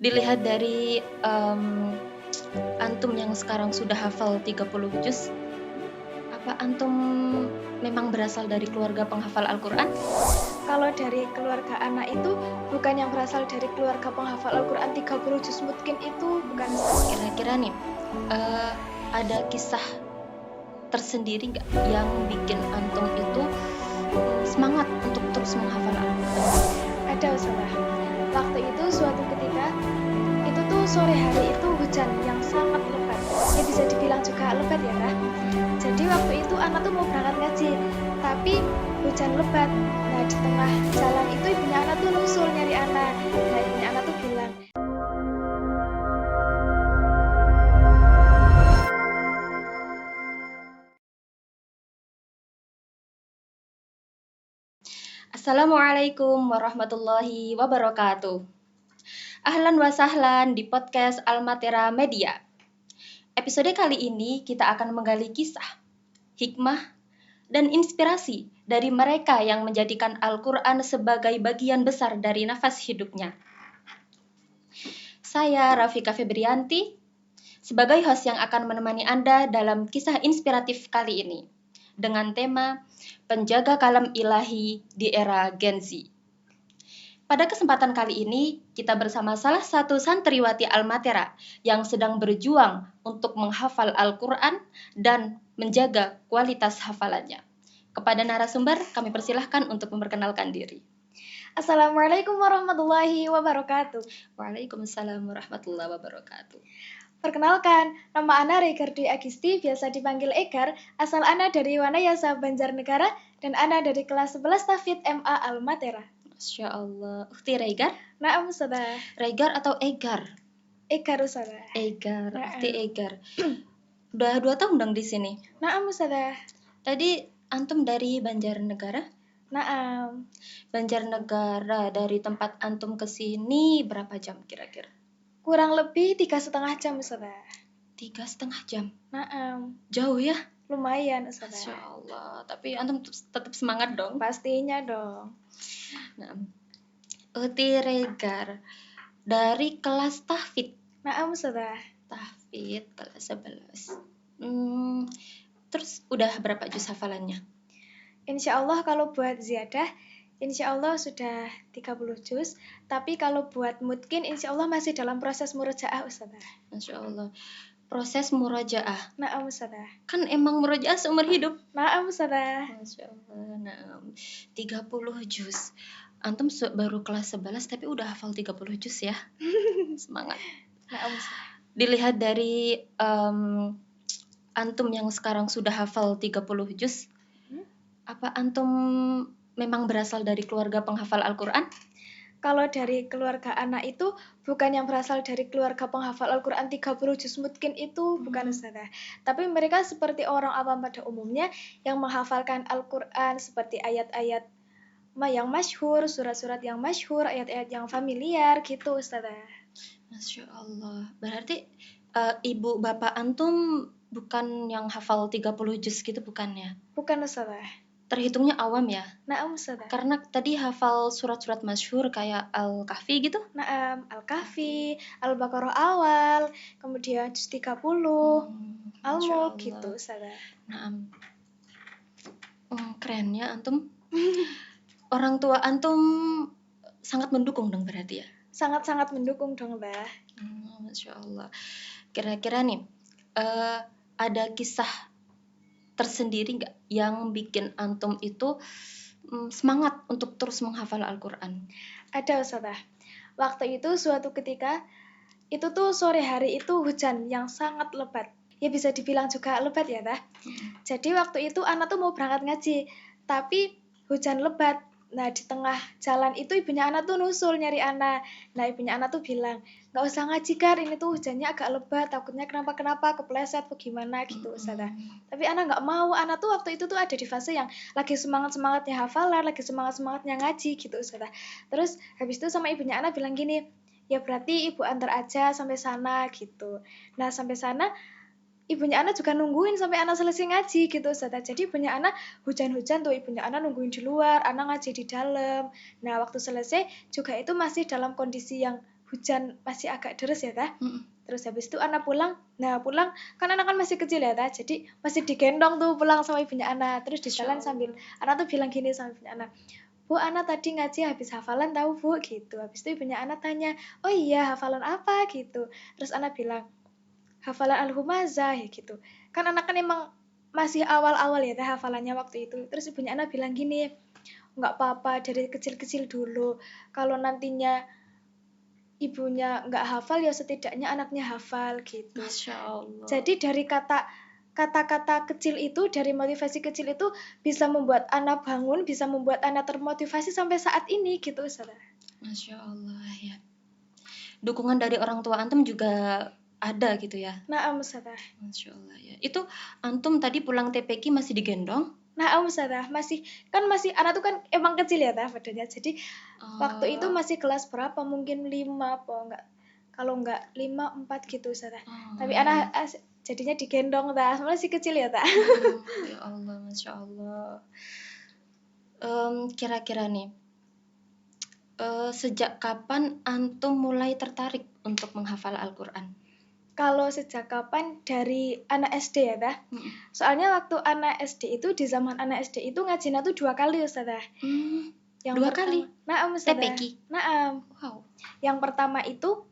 Dilihat dari antum yang sekarang sudah hafal 30 juz, apa antum memang berasal dari keluarga penghafal Al-Quran? Kalau dari keluarga anak itu bukan yang berasal dari keluarga penghafal Al-Quran 30 juz mungkin itu bukan. Kira-kira nih, ada kisah tersendiri nggak yang bikin antum itu semangat untuk terus menghafal Al-Quran? Ada Ustazah. Waktu itu suatu ketika itu tuh sore hari itu hujan yang sangat lebat. Ya bisa dibilang juga lebat ya Kak. Jadi waktu itu anak tuh mau berangkat ngaji, tapi hujan lebat. Nah di tengah jalan itu ibunya anak tuh nusul nyari anak. Nah ibunya anak tuh bilang, Assalamualaikum warahmatullahi wabarakatuh. Ahlan wa sahlan di podcast Almatera Media. Episode kali ini kita akan menggali kisah, hikmah, dan inspirasi dari mereka yang menjadikan Al-Quran sebagai bagian besar dari nafas hidupnya. Saya Rafika Febrianti, sebagai host yang akan menemani Anda dalam kisah inspiratif kali ini, dengan tema Penjaga Kalam Ilahi di Era Gen Z. Pada kesempatan kali ini, kita bersama salah satu santriwati Almatera yang sedang berjuang untuk menghafal Al-Quran dan menjaga kualitas hafalannya. Kepada narasumber, kami persilahkan untuk memperkenalkan diri. Assalamualaikum warahmatullahi wabarakatuh. Waalaikumsalam warahmatullahi wabarakatuh. Perkenalkan, nama Ana Regar Dwi Agisti, biasa dipanggil Egar, asal Ana dari Wanayasa, Banjarnegara, dan Ana dari kelas 11 Tafid MA Almatera. Masya Allah. Ukti Regar? Naam Ustazah. Regar atau Egar? Egar Ustazah. Egar, Naam. Ukti Egar. Udah 2 tahun dong di sini? Naam Ustazah. Tadi antum dari Banjarnegara? Naam. Banjarnegara, dari tempat antum ke sini berapa jam kira-kira? Kurang lebih 3,5 jam Ustazah. 3,5 jam? Naam. Jauh ya? Lumayan Ustazah. Masya Allah. Tapi antum tetap semangat dong? Pastinya dong. Nah, Uti Regar dari kelas Tahfidz. Naam Ustazah. Tahfidz kelas 11. Terus udah berapa juz hafalannya? Insya Allah kalau buat ziyadah, insya Allah sudah 30 juz. Tapi kalau buat mutkin, insya Allah masih dalam proses murajaah Ustazah. Masya Allah. Proses murajaah. Naam Ustazah. Kan emang murajaah seumur hidup. Naam Ustazah. Masya Allah. Naam. 30 juz. Antum baru kelas 11 tapi udah hafal 30 juz ya. Semangat. Naam Ustazah. Dilihat dari antum yang sekarang sudah hafal 30 juz, apa antum memang berasal dari keluarga penghafal Al-Quran? Kalau dari keluarga anak itu bukan yang berasal dari keluarga penghafal Al-Quran 30 juz mutkin itu bukan Ustazah. Tapi mereka seperti orang awam pada umumnya yang menghafalkan Al-Quran seperti ayat-ayat yang masyhur, surat-surat yang masyhur, ayat-ayat yang familiar gitu Ustazah. Masya Allah. Berarti ibu bapak antum bukan yang hafal 30 juz gitu bukan ya? Bukan Ustazah. Terhitungnya awam ya? Naam Ustazah. Karena tadi hafal surat-surat masyhur kayak Al-Kahfi gitu? Naam, Al-Kahfi, Al-Baqarah awal, kemudian juz 30, Al-Mulk gitu Ustazah. Naam. Keren ya antum. Orang tua antum sangat mendukung dong berarti ya? Sangat-sangat mendukung dong Mbah. Masya Allah. Kira-kira nih, ada kisah tersendiri nggak yang bikin antum itu semangat untuk terus menghafal Al-Quran? Ada Ustazah. Waktu itu suatu ketika, itu tuh sore hari itu hujan yang sangat lebat. Ya bisa dibilang juga lebat ya Tah. Jadi waktu itu anak tuh mau berangkat ngaji, tapi hujan lebat. Nah di tengah jalan itu ibunya anak tuh nusul nyari anak. Nah ibunya anak tuh bilang, nggak usah ngaji Gar, ini tuh hujannya agak lebat, takutnya kenapa-kenapa, kepleset atau gimana gitu Ustazah. Tapi anak nggak mau, anak tuh waktu itu tuh ada di fase yang lagi semangat-semangatnya hafalan, lagi semangat-semangatnya ngaji gitu Ustazah. Terus habis itu sama ibunya anak bilang gini, ya berarti ibu antar aja sampai sana gitu. Nah sampai sana ibunya anak juga nungguin sampai anak selesai ngaji gitu Ustazah. Jadi ibunya anak hujan-hujan tuh, ibunya anak nungguin di luar, anak ngaji di dalam. Nah waktu selesai juga itu masih dalam kondisi yang hujan masih agak deres ya tah. Mm-mm. Terus habis itu anak pulang. Nah pulang kan anak kan masih kecil ya tah. Jadi masih digendong tuh pulang sama ibunya anak. Terus di jalan sambil anak tuh bilang gini sama ibunya anak, Bu, anak tadi ngaji habis hafalan tahu Bu gitu. Habis itu ibunya anak tanya, oh iya hafalan apa gitu. Terus anak bilang, hafalan Al-Humazah ya gitu. Kan anak kan emang masih awal-awal ya teh hafalannya waktu itu. Terus ibunya anak bilang gini, nggak apa-apa dari kecil-kecil dulu. Kalau nantinya ibunya nggak hafal ya setidaknya anaknya hafal gitu. Masya Allah. Jadi dari kata-kata kecil itu, dari motivasi kecil itu bisa membuat anak bangun, bisa membuat anak termotivasi sampai saat ini gitu Ustazah. Masya Allah ya. Dukungan dari orang tua antum juga ada gitu ya. Nah, Ustazah. Masya Allah ya. Itu antum tadi pulang TPQ masih digendong? Nah, Ustazah, masih anak tuh kan emang kecil ya tah badannya. Jadi waktu itu masih kelas berapa? Mungkin 5 apa enggak? Kalau enggak 5, 4 gitu Ustazah. Tapi anak jadinya digendong tah. Masih kecil ya tah. Ya Allah, Masya Allah. Kira-kira nih, sejak kapan antum mulai tertarik untuk menghafal Al-Quran? Kalau sejak kapan? Dari anak SD ya tah. Soalnya waktu anak SD itu, di zaman anak SD itu ngajinya tuh 2 kali Ustazah. Yang 2 pertama, kali? Naam Ustazah. TPQ? Naam. Wow. Yang pertama itu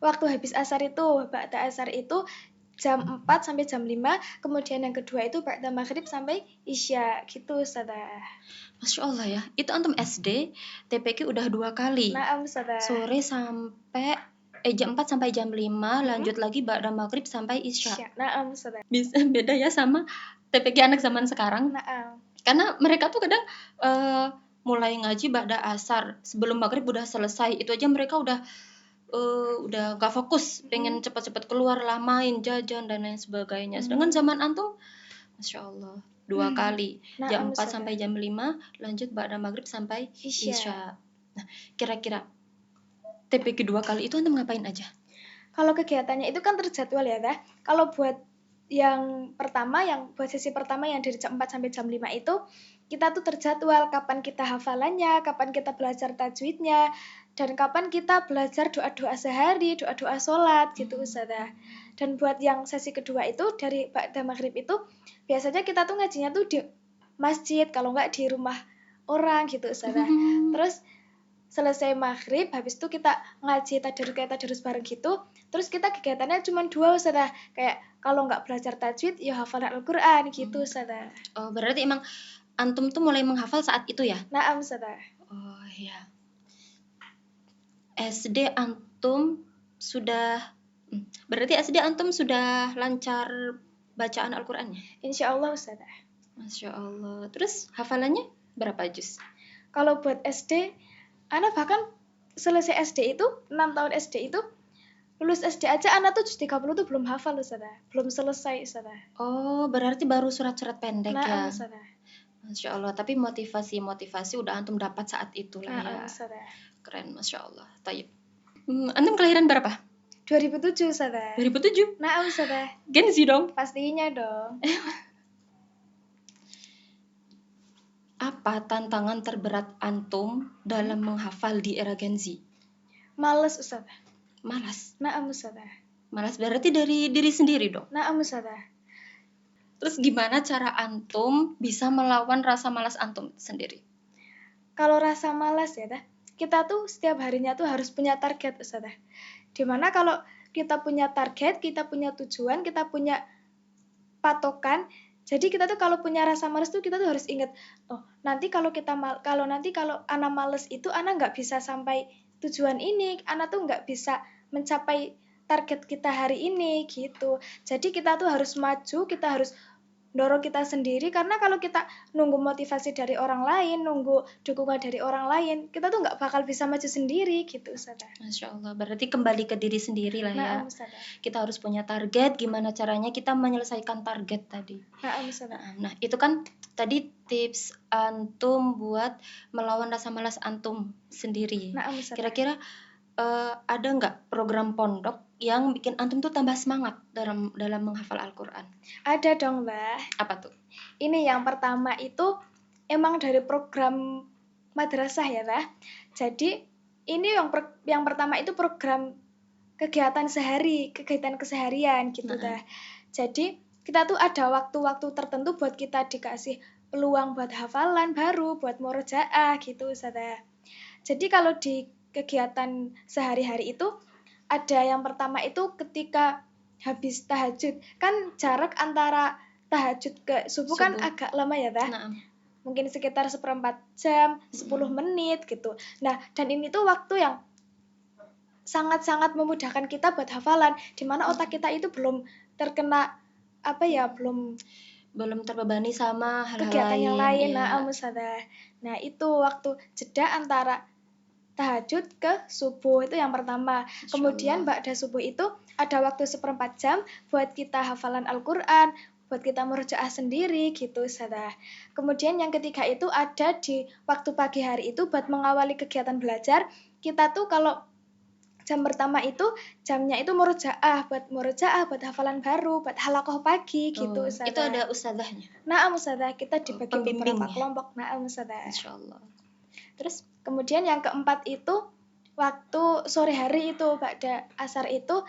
waktu habis asar itu, ba'da asar itu jam 4 sampai jam 5, kemudian yang kedua itu ba'da maghrib sampai isya gitu Ustazah. Masya Allah ya, itu antum SD, TPQ udah 2 kali. Naam Ustazah. Sore sampai jam 4 sampai jam 5, lanjut lagi ba'da maghrib sampai isya. Naam Ustazah. Bisa beda ya sama TPQ anak zaman sekarang. Naam. Karena mereka tuh kadang mulai ngaji ba'da asar, sebelum maghrib udah selesai. Itu aja mereka udah gak fokus, pengen cepat-cepat keluar lah, main, jajan dan lain sebagainya. Sedangkan zaman antum, Masya Allah, 2 kali, jam 4 sampai jam 5, lanjut ba'da maghrib sampai isya. Nah, kira-kira TPQ 2 kali itu antum ngapain aja? Kalau kegiatannya itu kan terjadwal ya tah. Kalau buat yang pertama, buat sesi pertama yang dari jam 4 sampai jam 5 itu, kita tuh terjadwal kapan kita hafalannya, kapan kita belajar tajwidnya, dan kapan kita belajar doa-doa sehari, doa-doa sholat gitu Ustazah. Dan buat yang sesi kedua itu dari ba'da maghrib itu biasanya kita tuh ngajinya tuh di masjid, kalau nggak di rumah orang gitu Ustazah. Terus selesai maghrib, habis itu kita ngaji tadarus bareng gitu. Terus kita kegiatannya cuma 2 Ustazah. Kayak kalau nggak belajar tajwid ya hafalan Al-Quran gitu Ustazah. Oh, berarti emang antum tuh mulai menghafal saat itu ya? Naam Ustazah. Oh iya. SD antum sudah berarti SD antum sudah lancar bacaan Al-Qur'annya? Insyaallah Ustazah. Masya Allah. Terus hafalannya berapa juz? Kalau buat SD, anak bahkan selesai SD itu, 6 tahun SD itu, lulus SD aja anak tuh juz 30 tuh belum hafal Ustazah. Belum selesai Ustazah. Oh, berarti baru surat-surat pendek ya? Ustazah. Masya Allah, tapi motivasi udah antum dapat saat itu lah ya. Ustazah. Keren, Masya Allah. Tayyib. Antum kelahiran berapa? 2007 Ustazah. 2007? Naam Ustazah. Gen Z dong? Pastinya dong. Apa tantangan terberat antum dalam menghafal di era Gen Z? Males Ustazah. Malas? Naam Ustazah. Malas berarti dari diri sendiri dong? Naam Ustazah. Terus gimana cara antum bisa melawan rasa malas antum sendiri? Kalau rasa malas ya, kita tuh setiap harinya tuh harus punya target Ustazah. Dimana kalau kita punya target, kita punya tujuan, kita punya patokan, jadi kita tuh kalau punya rasa malas tuh kita tuh harus ingat, oh nanti kalau anak malas itu anak nggak bisa sampai tujuan ini, anak tuh nggak bisa mencapai target kita hari ini gitu. Jadi kita tuh harus maju, kita harus dorong kita sendiri, karena kalau kita nunggu motivasi dari orang lain, nunggu dukungan dari orang lain, kita tuh nggak bakal bisa maju sendiri gitu Ustazah. Masya Allah, berarti kembali ke diri sendiri lah ya. Ustazah. Kita harus punya target, gimana caranya kita menyelesaikan target tadi. Ustazah. Nah, itu kan tadi tips antum buat melawan rasa malas antum sendiri. Ustazah. Kira-kira ada nggak program pondok yang bikin antum tuh tambah semangat dalam menghafal Al-Quran? Ada dong Mbak. Apa tuh? Ini yang pertama itu emang dari program madrasah ya Mbak. Jadi Ini yang pertama itu program kegiatan keseharian gitu dah. Jadi kita tuh ada waktu-waktu tertentu buat kita dikasih peluang buat hafalan baru, buat murojaah gitu Ustazah. Jadi kalau di kegiatan sehari-hari itu ada yang pertama itu ketika habis tahajud. Kan jarak antara tahajud ke subuh kan agak lama ya dah. Mungkin sekitar 1/4 jam, 10 menit gitu. Nah, dan ini tuh waktu yang sangat-sangat memudahkan kita buat hafalan, di mana otak kita itu belum terkena belum terbebani sama hal-hal kegiatan yang lain. ya. Nah, itu waktu jeda antara tahajud ke subuh itu yang pertama. Kemudian ba'da subuh itu ada waktu 1/4 jam buat kita hafalan Al-Qur'an, buat kita murojaah sendiri gitu Ustazah. Kemudian yang ketiga itu ada di waktu pagi hari itu buat mengawali kegiatan belajar. Kita tuh kalau jam pertama itu jamnya itu murojaah buat hafalan baru, buat halaqah pagi gitu Ustazah. Itu ada ustazahnya. Ustazah, kita dibagi beberapa kelompok. Ustazah. Masyaallah. Terus kemudian yang keempat itu waktu sore hari itu ba'da asar itu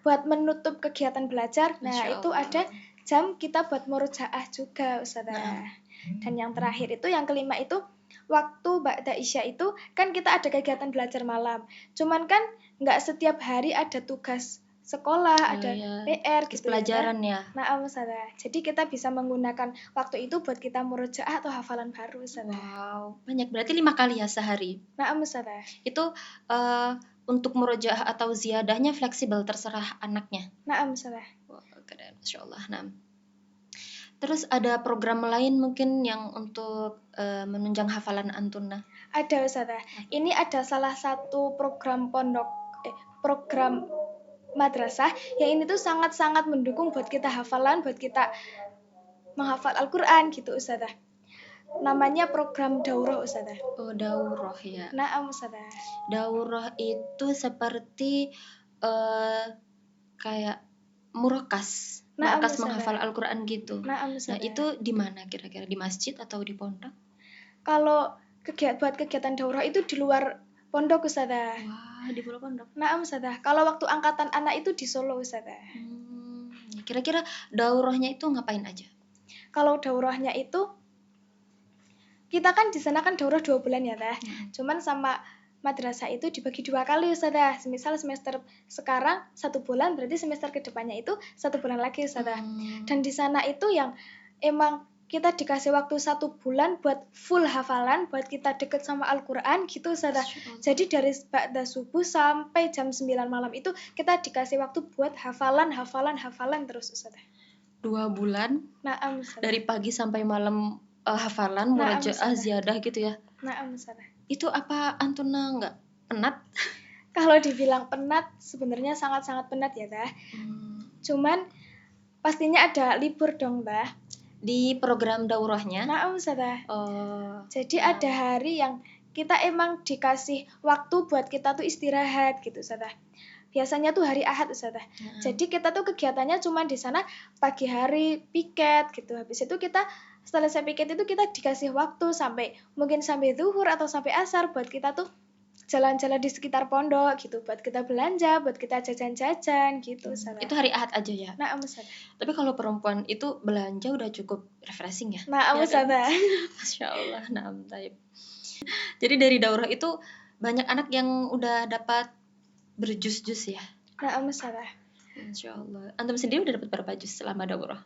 buat menutup kegiatan belajar. Nah, itu ada jam kita buat murojaah juga Ustazah. Dan yang terakhir itu yang kelima itu waktu ba'da isya itu kan kita ada kegiatan belajar malam. Cuman kan nggak setiap hari ada tugas sekolah, ada PR gitu pelajaran ya. Ustazah. Jadi kita bisa menggunakan waktu itu buat kita murojaah atau hafalan baru Ustazah. Wow, banyak berarti 5 kali ya sehari. Ustazah. Itu untuk murojaah atau ziyadahnya fleksibel terserah anaknya. Ustazah. Wah, keren, masyaallah. Terus ada program lain mungkin yang untuk menunjang hafalan Antuna? Ada Ustazah. Ini ada salah satu program program madrasah yang ini tuh sangat-sangat mendukung buat kita hafalan, buat kita menghafal Al-Qur'an gitu Ustazah. Namanya program daurah Ustazah. Oh, daurah ya. Ustazah. Daurah itu seperti kayak murakas menghafal Al-Qur'an gitu. Nah, itu di mana kira-kira? Di masjid atau di pondok? Kalau buat kegiatan daurah itu di luar pondok Ustazah. Wah, di luar pondok. Ustazah. Kalau waktu angkatan anak itu di Solo Ustazah. Kira-kira daurahnya itu ngapain aja? Kalau daurahnya itu kita kan di sana kan daurah 2 bulan ya Teh. Cuman sama madrasah itu dibagi 2 kali Ustazah. Misal semester sekarang 1 bulan, berarti semester kedepannya itu 1 bulan lagi Ustazah. Dan di sana itu yang emang kita dikasih waktu 1 bulan buat full hafalan, buat kita deket sama Al-Qur'an gitu Ustazah. Jadi dari ba'da subuh sampai jam 9 malam itu kita dikasih waktu buat hafalan terus Ustazah. 2 bulan? Ustazah. Dari pagi sampai malam hafalan, murojaah, ziyadah gitu ya? Ustazah. Itu apa Antuna nggak penat? Kalau dibilang penat, sebenarnya sangat-sangat penat ya Teh. Cuman pastinya ada libur dong Teh. Di program daurahnya? Ustazah. Jadi ada hari yang kita emang dikasih waktu buat kita tuh istirahat gitu Ustazah. Biasanya tuh hari Ahad Ustazah. Jadi kita tuh kegiatannya cuma di sana pagi hari piket gitu. Habis itu kita setelah saya piket itu kita dikasih waktu sampai zuhur atau sampai asar buat kita tuh jalan-jalan di sekitar pondok gitu, buat kita belanja, buat kita jajan-jajan gitu Ustazah. Itu hari Ahad aja ya? Ustazah. Tapi kalau perempuan itu belanja udah cukup refreshing ya? Ustazah. Masya Allah, taib. Jadi dari daurah itu banyak anak yang udah dapat berjus-jus ya? Ustazah. Masya Allah. Antum sendiri udah dapat berapa jus selama daurah?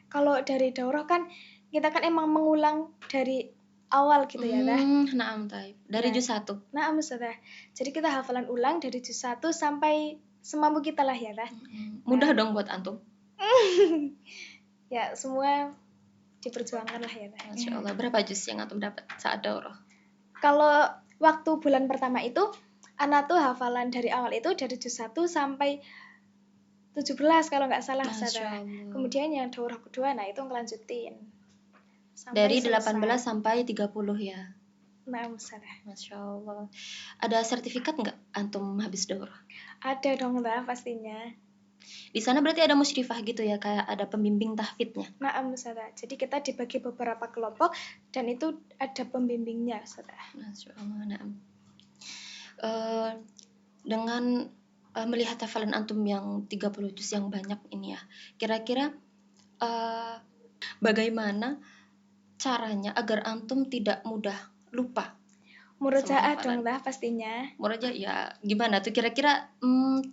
Kalau dari daurah kan kita kan emang mengulang dari awal gitu ya Teh. Taib. Dari juz 1? Ustazah. Jadi kita hafalan ulang dari juz 1 sampai semampu kita lah ya Teh. Mudah dong buat antum? Ya semua diperjuangkan lah ya Teh. Masya Allah. Berapa juz yang antum dapat saat daurah? Kalau waktu bulan pertama itu anak tuh hafalan dari awal itu dari juz 1 sampai 17 kalau nggak salah Ustazah. Kemudian yang daurah kedua itu ngelanjutin dari 18 sampai 30 ya? Ustazah. Masya Allah. Ada sertifikat nggak antum habis daurah? Ada dong Teh pastinya. Di sana berarti ada musyrifah gitu ya, kayak ada pembimbing tahfidnya? Ustazah. Jadi kita dibagi beberapa kelompok dan itu ada pembimbingnya Ustazah. Masya Allah. Eh, dengan melihat hafalan antum yang 30 juz yang banyak ini ya, kira-kira bagaimana caranya agar antum tidak mudah lupa sama Murojaah hafalan? dong lah pastinya. Murojaah ya gimana tuh kira-kira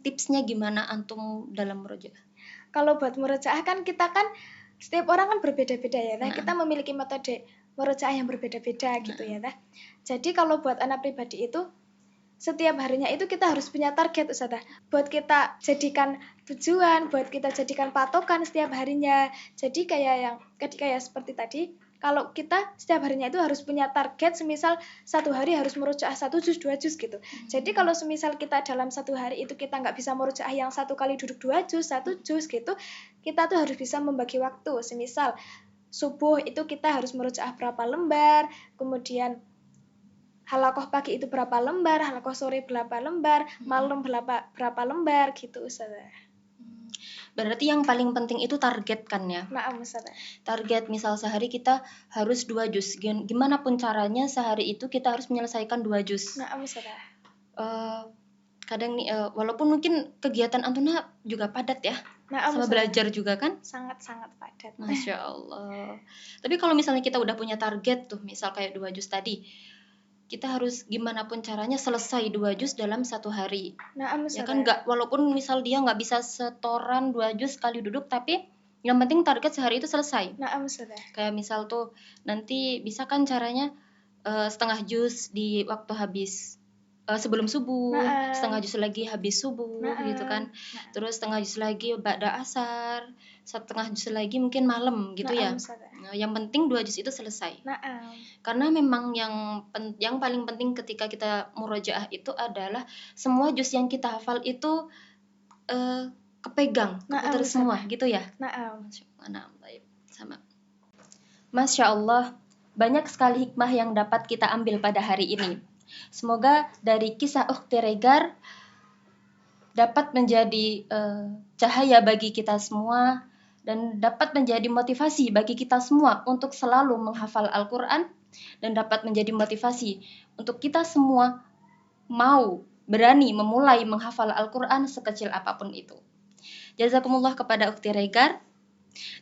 tipsnya gimana antum dalam murojaah? Kalau buat murojaah kan kita kan setiap orang kan berbeda-beda ya teh. Nah. Kita memiliki metode murojaah yang berbeda-beda gitu ya teh. Jadi kalau buat anak pribadi itu setiap harinya itu kita harus punya target Ustazah. Buat kita jadikan tujuan, buat kita jadikan patokan setiap harinya. Jadi kayak seperti tadi, kalau kita setiap harinya itu harus punya target, semisal satu hari harus murojaah 1 juz, 2 juz gitu. Jadi kalau semisal kita dalam satu hari itu kita nggak bisa murojaah yang satu kali duduk 2 juz, 1 juz gitu, kita tuh harus bisa membagi waktu. Semisal subuh itu kita harus murojaah berapa lembar, kemudian halakoh pagi itu berapa lembar, halakoh sore berapa lembar, malam berapa lembar gitu Ustazah. Berarti yang paling penting itu target kan ya? Naam Ustazah. Target misal sehari kita harus 2 juz. Gimana pun caranya sehari itu kita harus menyelesaikan 2 juz. Naam Ustazah. Kadang nih walaupun mungkin kegiatan antuna juga padat ya. Naam sama Ustazah. belajar juga kan? Sangat-sangat padat. Masya Allah. Tapi kalau misalnya kita udah punya target tuh, misal kayak 2 juz tadi, kita harus gimana pun caranya selesai 2 juz dalam satu hari. Naam Ya Ustazah. kan nggak, walaupun misal dia nggak bisa setoran 2 juz sekali duduk, tapi yang penting target sehari itu selesai. Naam Ustazah. Kayak misal tuh nanti bisa kan caranya setengah juz di waktu habis sebelum subuh, Naam. setengah juz lagi habis subuh Naam. gitu kan. Naam. Terus setengah juz lagi ba'da asar, setengah juz lagi mungkin malam gitu ya. Naam Ustazah. Nah, yang penting 2 juz itu selesai. Naam. Karena memang yang paling penting ketika kita murojaah itu adalah semua juz yang kita hafal itu kepegang, keputar Naam, semua gitu ya. Naam. Nah, baik, sama. Masya Allah, banyak sekali hikmah yang dapat kita ambil pada hari ini. Semoga dari kisah Ukhti Regar dapat menjadi cahaya bagi kita semua dan dapat menjadi motivasi bagi kita semua untuk selalu menghafal Al-Quran dan dapat menjadi motivasi untuk kita semua mau berani memulai menghafal Al-Quran sekecil apapun itu. Jazakumullah kepada Ukhti Regar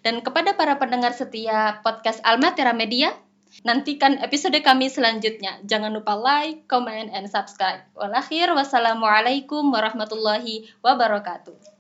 dan kepada para pendengar setia podcast Al-Matira Media. Nantikan episode kami selanjutnya. Jangan lupa like, comment, and subscribe. Wassalamualaikum warahmatullahi wabarakatuh.